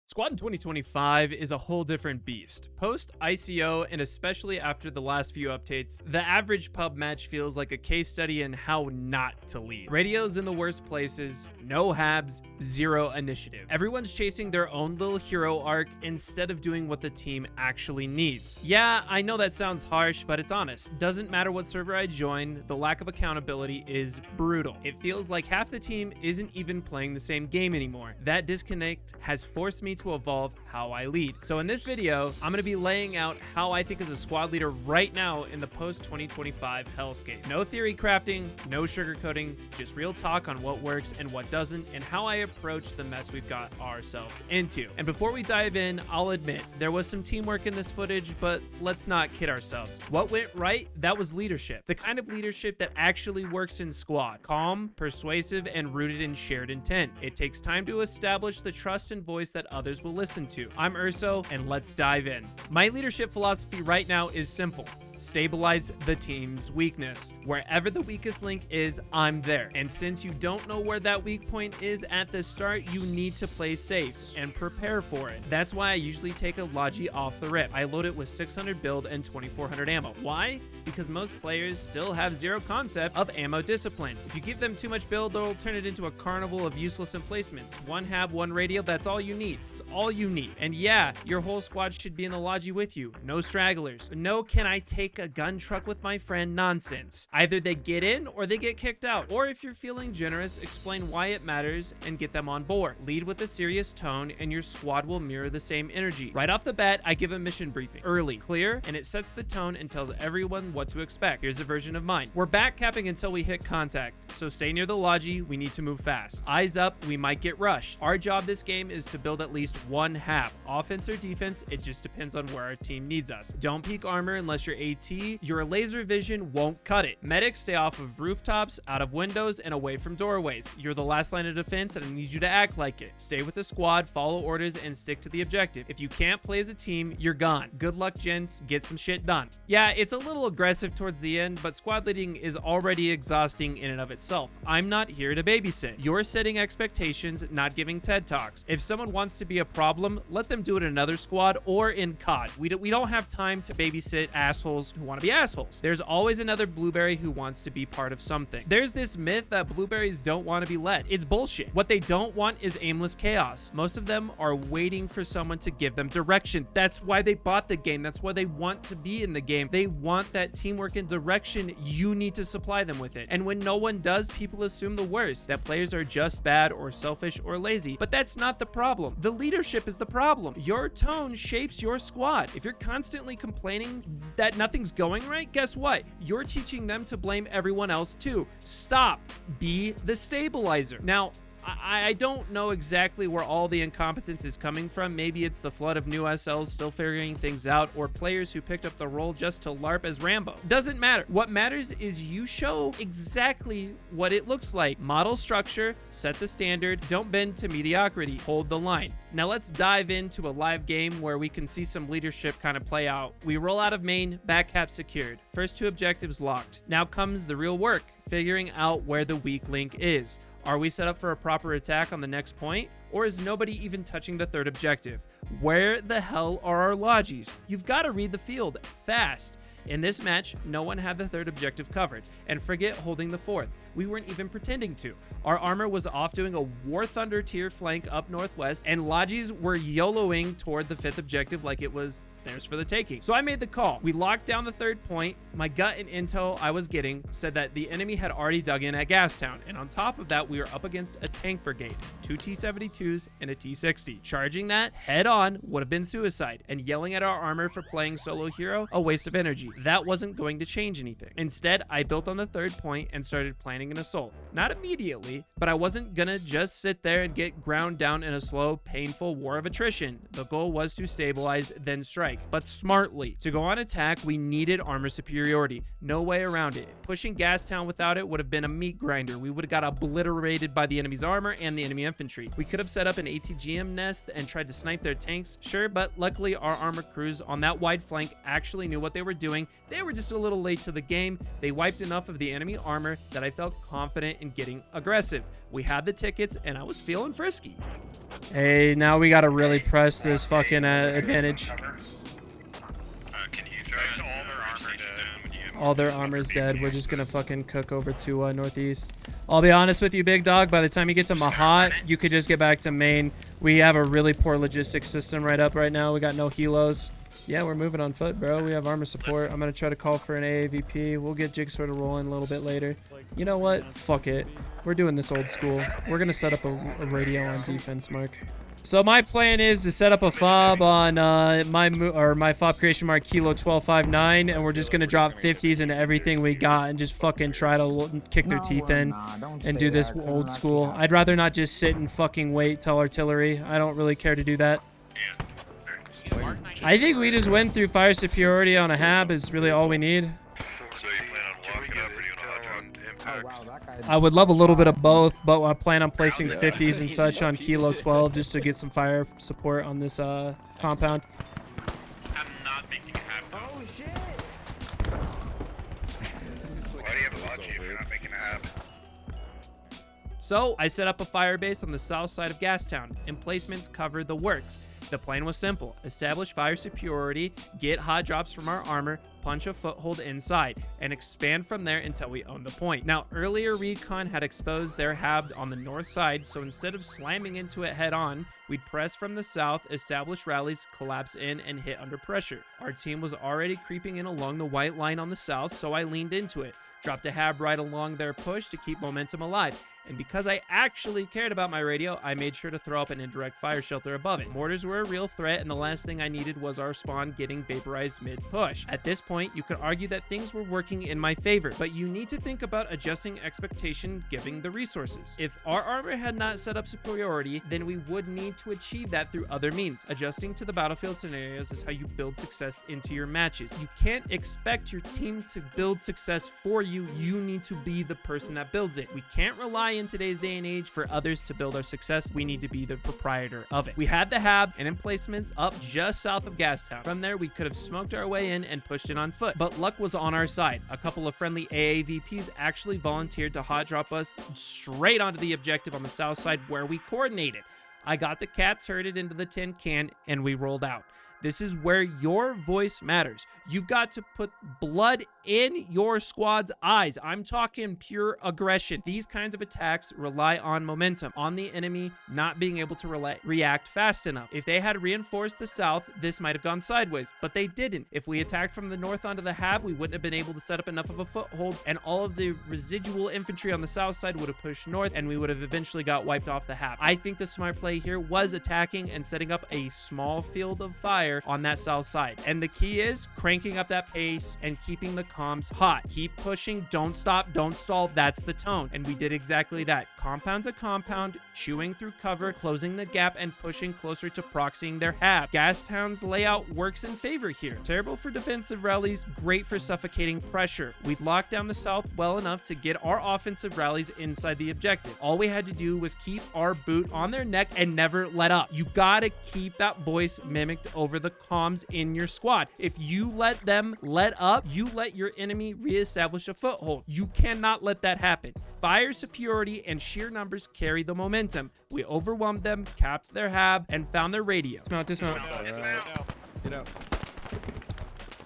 Squad in 2025 is a whole different beast. Post ICO, and especially after the last few updates, the average pub match feels like a case study in how not to lead. Radio's in the worst places, no HABs, zero initiative. Everyone's chasing their own little hero arc instead of doing what the team actually needs. Yeah, I know that sounds harsh, but it's honest. Doesn't matter what server I join, the lack of accountability is brutal. It feels like half the team isn't even playing the same game anymore. That disconnect has forced me to evolve how I lead. So in this video, I'm going to be laying out how I think as a squad leader right now in the post 2025 hellscape. No theory crafting, no sugarcoating, just real talk on what works and what doesn't, and how I approach the mess we've got ourselves into. And before we dive in, I'll admit there was some teamwork in this footage, but let's not kid ourselves. What went right? That was leadership. The kind of leadership that actually works in squad. Calm, persuasive, and rooted in shared intent. It takes time to establish the trust and voice that others will listen to. I'm Urso, and let's dive in. My leadership philosophy right now is simple. Stabilize the team's weakness. Wherever the weakest link is, I'm there. And since you don't know where that weak point is at the start, you need to play safe and prepare for it. That's why I usually take a Logi off the rip. I load it with 600 build and 2400 ammo. Why? Because most players still have zero concept of ammo discipline. If you give them too much build, they'll turn it into a carnival of useless emplacements. One HAB, one radio, that's all you need. It's all you need. And yeah, your whole squad should be in the Logi with you. No stragglers. No, can I take a gun truck with my friend nonsense. Either they get in or they get kicked out. Or if you're feeling generous, explain why it matters and get them on board. Lead with a serious tone and your squad will mirror the same energy. Right off the bat, I give a mission briefing. Early, clear, and it sets the tone and tells everyone what to expect. Here's a version of mine. We're back capping until we hit contact, so stay near the Logi, we need to move fast. Eyes up, we might get rushed. Our job this game is to build at least one HAB. Offense or defense, it just depends on where our team needs us. Don't peek armor unless you're AT. Your laser vision won't cut it. Medics stay off of rooftops, out of windows, and away from doorways. You're the last line of defense and I need you to act like it. Stay with the squad, follow orders, and stick to the objective. If you can't play as a team, you're gone. Good luck, gents. Get some shit done. Yeah, it's a little aggressive towards the end, but squad leading is already exhausting in and of itself. I'm not here to babysit. You're setting expectations, not giving TED Talks. If someone wants to be a problem, let them do it in another squad or in COD. We don't have time to babysit assholes who want to be assholes. There's always another blueberry who wants to be part of something. There's this myth that blueberries don't want to be led. It's bullshit. What they don't want is aimless chaos. Most of them are waiting for someone to give them direction. That's why they bought the game. That's why they want to be in the game. They want that teamwork and direction. You need to supply them with it. And when no one does, people assume the worst, that players are just bad or selfish or lazy. But that's not the problem. The leadership is the problem. Your tone shapes your squad. If you're constantly complaining that nothing's going right, guess what? You're teaching them to blame everyone else too. Stop. Be the stabilizer. Now, I don't know exactly where all the incompetence is coming from. Maybe it's the flood of new SLs still figuring things out, or players who picked up the role just to LARP as Rambo. Doesn't matter. What matters is you show exactly what it looks like. Model structure, set the standard, don't bend to mediocrity, hold the line. Now let's dive into a live game where we can see some leadership kind of play out. We roll out of main, back cap secured. First two objectives locked. Now comes the real work, figuring out where the weak link is. Are we set up for a proper attack on the next point? Or is nobody even touching the third objective? Where the hell are our Logis? You've got to read the field fast. In this match, no one had the third objective covered, and forget holding the fourth. We weren't even pretending to. Our armor was off doing a War Thunder tier flank up northwest, and Logis were YOLOing toward the fifth objective like it was theirs for the taking. So I made the call. We locked down the third point. My gut and intel I was getting said that the enemy had already dug in at Gastown, and on top of that, we were up against a tank brigade, 2 T-72s and a T-60. Charging that head on would have been suicide, and yelling at our armor for playing solo hero, a waste of energy. That wasn't going to change anything. Instead, I built on the third point and started planning an assault. Not immediately, but I wasn't gonna just sit there and get ground down in a slow, painful war of attrition. The goal was to stabilize, then strike. like, but smartly. To go on attack, we needed armor superiority. No way around it. Pushing Gastown without it would have been a meat grinder. We would have got obliterated by the enemy's armor and the enemy infantry. We could have set up an ATGM nest and tried to snipe their tanks, sure, but luckily our armor crews on that wide flank actually knew what they were doing. They were just a little late to the game. They wiped enough of the enemy armor that I felt confident in getting aggressive. We had the tickets and I was feeling frisky. Hey, now we gotta really press this fucking advantage. Can you throw all their armor down? All their armor's dead. We're just gonna fucking cook over to northeast. I'll be honest with you, big dog. By the time you get to Mahat, you could just get back to main. We have a really poor logistics system right now. We got no helos. Yeah, we're moving on foot, bro. We have armor support. I'm gonna try to call for an AAVP. We'll get Jigsaw to roll in a little bit later. You know what? Fuck it. We're doing this old school. We're gonna set up a radio on defense, Mark. So my plan is to set up a fob on my fob creation mark Kilo 1259, and we're just gonna drop 50s into everything we got and just fucking try to kick their teeth in and do this old school. I'd rather not just sit and fucking wait till artillery. I don't really care to do that. I think we just went through fire superiority on a HAB is really all we need. So you plan on walking up or do you want to hot drop impact? I would love a little bit of both, but I plan on placing 50s and such on Kilo 12 just to get some fire support on this compound. I'm not making a HAB. Oh shit! Why do you have a launch if you're not making a HAB? So I set up a fire base on the south side of Gastown. Emplacements covered the works. The plan was simple: establish fire superiority, get hot drops from our armor, punch a foothold inside, and expand from there until we own the point. Now, earlier recon had exposed their HAB on the north side, so instead of slamming into it head on, we'd press from the south, establish rallies, collapse in, and hit under pressure. Our team was already creeping in along the white line on the south, so I leaned into it. Dropped a HAB right along their push to keep momentum alive. And because I actually cared about my radio, I made sure to throw up an indirect fire shelter above it. Mortars were a real threat, and the last thing I needed was our spawn getting vaporized mid-push. At this point, you could argue that things were working in my favor, but you need to think about adjusting expectation given the resources. If our armor had not set up superiority, then we would need to achieve that through other means. Adjusting to the battlefield scenarios is how you build success into your matches. You can't expect your team to build success for you. You need to be the person that builds it. We can't rely in today's day and age for others to build our success. We need to be the proprietor of it. We had the HAB and emplacements up just south of Gastown. From there, we could have smoked our way in and pushed it on foot, but luck was on our side. A couple of friendly AAVPs actually volunteered to hot drop us straight onto the objective on the south side where we coordinated. I got the cats herded into the tin can and we rolled out. This is where your voice matters. You've got to put blood in your squad's eyes. I'm talking pure aggression. These kinds of attacks rely on momentum, on the enemy not being able to react fast enough. If they had reinforced the south, this might have gone sideways, but they didn't. If we attacked from the north onto the HAB, we wouldn't have been able to set up enough of a foothold, and all of the residual infantry on the south side would have pushed north, and we would have eventually got wiped off the HAB. I think the smart play here was attacking and setting up a small field of fire on that south side. And the key is cranking up that pace and keeping the comms hot. Keep pushing, don't stop, don't stall. That's the tone. And we did exactly that. Compound to compound, chewing through cover, closing the gap, and pushing closer to proxying their HAB. Gastown's layout works in favor here. Terrible for defensive rallies, great for suffocating pressure. We'd locked down the south well enough to get our offensive rallies inside the objective. All we had to do was keep our boot on their neck and never let up. You gotta keep that voice mimicked over the comms in your squad. If you let them let up, you let your enemy reestablish a foothold. You cannot let that happen. Fire superiority and sheer numbers carry the momentum. We overwhelmed them, capped their HAB, and found their radio. Dismount, dismount. Get out.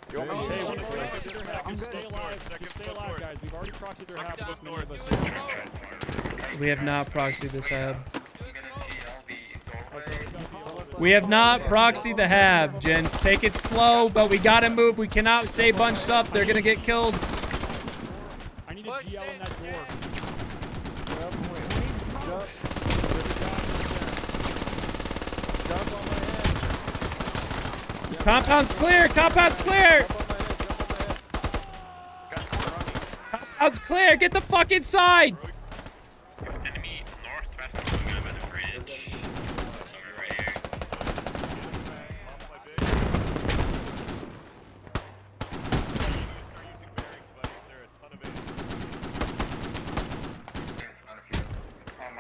Stay alive, guys. We've already proxied their HAB. Plus many of us. We have not proxied this HAB. We have not proxied the HAB, gents. Take it slow, but we gotta move. We cannot stay bunched up. They're gonna get killed. I need a GL in that door. Compound's clear. Compound's clear. Compound's clear. Get the fuck inside. Enemy northwest coming out by the bridge. Somewhere right here.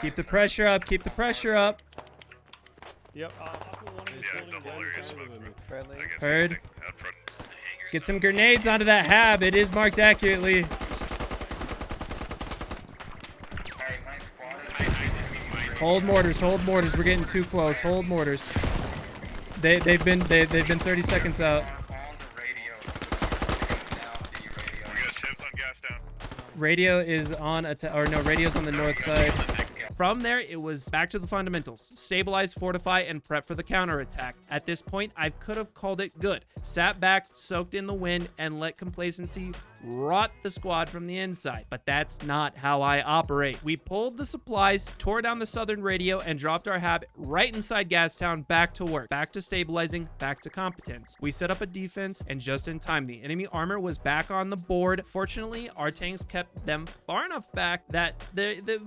Keep the pressure up. Keep the pressure up. Yep. Aqua 1 is Yeah, holding the whole gun area's center smoke. with me. Friendly. I guess Heard. anything out front. Get some grenades onto that HAB. It is marked accurately. Hold mortars. Hold mortars. We're getting too close. Hold mortars. They've been 30 seconds out. We got ships on gas down. Radio is on radio's on the north side. From there, it was back to the fundamentals. Stabilize, fortify, and prep for the counterattack. At this point, I could have called it good. Sat back, soaked in the wind, and let complacency rot the squad from the inside. But that's not how I operate. We pulled the supplies, tore down the southern radio, and dropped our HAB right inside Gastown, back to work. Back to stabilizing, back to competence. We set up a defense, and just in time, the enemy armor was back on the board. Fortunately, our tanks kept them far enough back that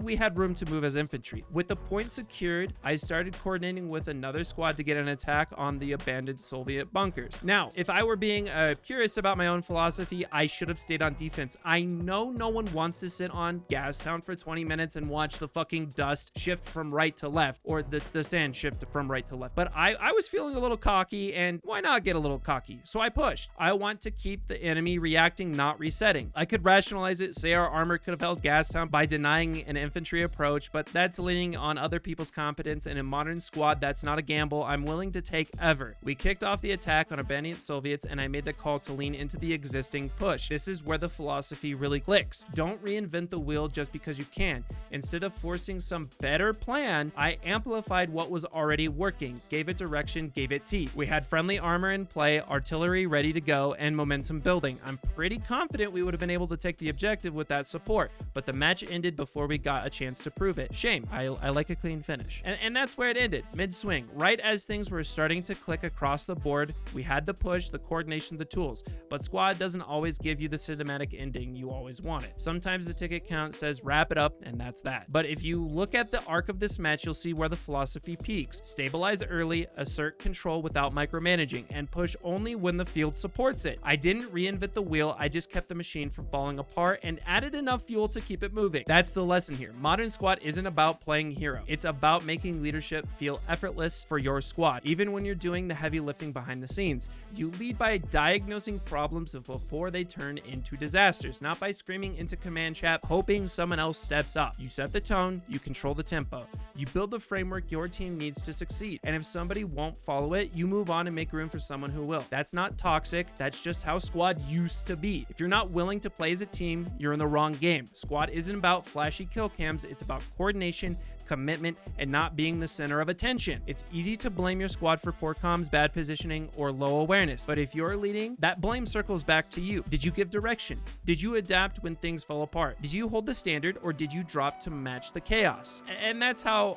we had room to move as infantry. With the point secured, I started coordinating with another squad to get an attack on the abandoned Soviet bunkers. Now, if I were being curious about my own philosophy, I should have stayed on defense. I know no one wants to sit on Gastown for 20 minutes and watch the fucking dust shift from right to left, or the sand shift from right to left. But I was feeling a little cocky, and why not get a little cocky? So I pushed. I want to keep the enemy reacting, not resetting. I could rationalize it, say our armor could have held Gastown by denying an infantry approach, but that's leaning on other people's competence, and in modern squad, that's not a gamble I'm willing to take ever. We kicked off the attack on abandoned Soviets, and I made the call to lean into the existing push. This is where the philosophy really clicks. Don't reinvent the wheel just because you can. Instead of forcing some better plan, I amplified what was already working, gave it direction, gave it teeth. We had friendly armor in play, artillery ready to go, and momentum building. I'm pretty confident we would have been able to take the objective with that support, but the match ended before we got a chance to prove it. Shame. I like a clean finish. And that's where it ended, mid-swing. Right as things were starting to click across the board, we had the push, the coordination, the tools, but squad doesn't always give you the cinematic ending you always wanted. Sometimes the ticket count says wrap it up, and that's that. But if you look at the arc of this match, you'll see where the philosophy peaks. Stabilize early, assert control without micromanaging, and push only when the field supports it. I didn't reinvent the wheel, I just kept the machine from falling apart and added enough fuel to keep it moving. That's the lesson here. Modern squad isn't about playing hero. It's about making leadership feel effortless for your squad. Even when you're doing the heavy lifting behind the scenes, you lead by diagnosing problems before they turn into disasters, not by screaming into command chat hoping someone else steps up. You set the tone, you control the tempo, you build the framework your team needs to succeed, and if somebody won't follow it, you move on and make room for someone who will. That's not toxic, that's just how squad used to be. If you're not willing to play as a team, you're in the wrong game. Squad isn't about flashy kill cams, it's about coordination, commitment, and not being the center of attention. It's easy to blame your squad for poor comms, bad positioning, or low awareness, but if you're leading, that blame circles back to you. Did you give direction? Did you adapt when things fell apart? Did you hold the standard, or did you drop to match the chaos? And that's how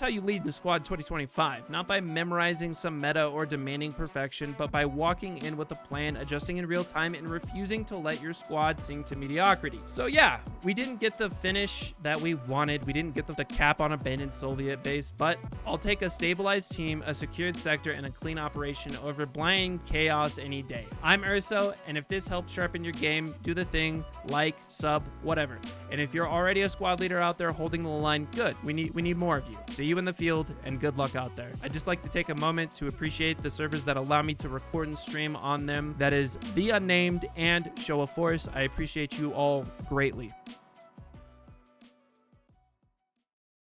you lead in Squad 2025, not by memorizing some meta or demanding perfection, but by walking in with a plan, adjusting in real time, and refusing to let your squad sink to mediocrity. So yeah, we didn't get the finish that we wanted. We didn't get the cap on abandoned Soviet base, but I'll take a stabilized team, a secured sector, and a clean operation over blind chaos any day. I'm Urso, and if this helps sharpen your game, do the thing, like, sub, whatever. And if you're already a squad leader out there holding the line, good. We need more of you. See you in the field, and good luck out there. I'd just like to take a moment to appreciate the servers that allow me to record and stream on them. That is The Unnamed and Show of Force. I appreciate you all greatly.